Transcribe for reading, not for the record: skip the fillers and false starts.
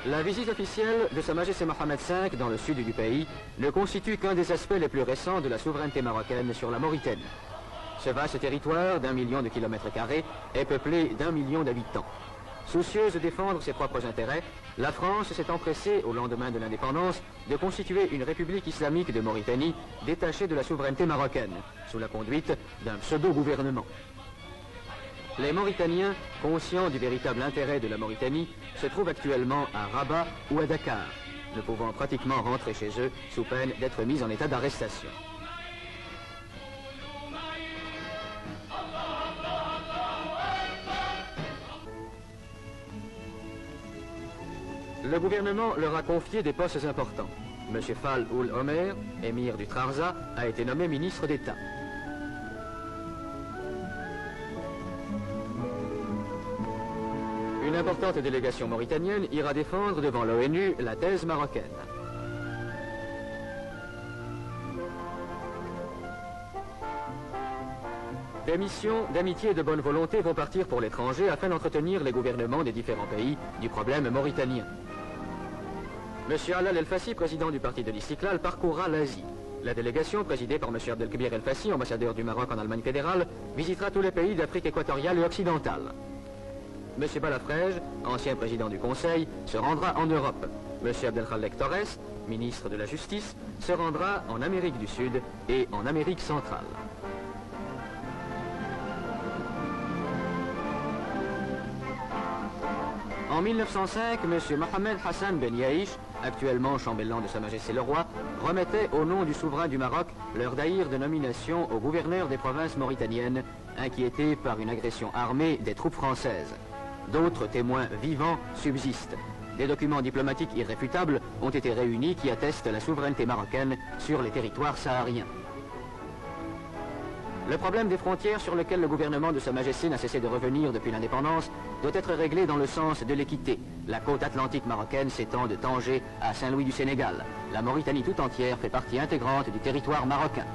La visite officielle de Sa Majesté Mohamed V dans le sud du pays ne constitue qu'un des aspects les plus récents de la souveraineté marocaine sur la Mauritanie. Ce vaste territoire d'1 million de kilomètres carrés est peuplé d'1 million d'habitants. Soucieuse de défendre ses propres intérêts, la France s'est empressée, au lendemain de l'indépendance, de constituer une république islamique de Mauritanie détachée de la souveraineté marocaine, sous la conduite d'un pseudo-gouvernement. Les Mauritaniens, conscients du véritable intérêt de la Mauritanie, se trouvent actuellement à Rabat ou à Dakar, ne pouvant pratiquement rentrer chez eux sous peine d'être mis en état d'arrestation. Le gouvernement leur a confié des postes importants. M. Fall Oul Omer, émir du Trarza, a été nommé ministre d'État. Une importante délégation mauritanienne ira défendre devant l'ONU la thèse marocaine. Des missions d'amitié et de bonne volonté vont partir pour l'étranger afin d'entretenir les gouvernements des différents pays du problème mauritanien. M. Alal El-Fassi, président du parti de l'Istiklal, parcourra l'Asie. La délégation, présidée par M. Abdelkbir El-Fassi, ambassadeur du Maroc en Allemagne fédérale, visitera tous les pays d'Afrique équatoriale et occidentale. M. Balafrège, ancien président du Conseil, se rendra en Europe. M. Abdelkhalek Torres, ministre de la Justice, se rendra en Amérique du Sud et en Amérique centrale. En 1905, M. Mohamed Hassan Ben Yaïch, actuellement chambellan de Sa Majesté le Roi, remettait au nom du souverain du Maroc leur daïr de nomination au gouverneur des provinces mauritaniennes, inquiétés par une agression armée des troupes françaises. D'autres témoins vivants subsistent. Des documents diplomatiques irréfutables ont été réunis qui attestent la souveraineté marocaine sur les territoires sahariens. Le problème des frontières sur lequel le gouvernement de Sa Majesté n'a cessé de revenir depuis l'indépendance doit être réglé dans le sens de l'équité. La côte atlantique marocaine s'étend de Tanger à Saint-Louis du Sénégal. La Mauritanie tout entière fait partie intégrante du territoire marocain.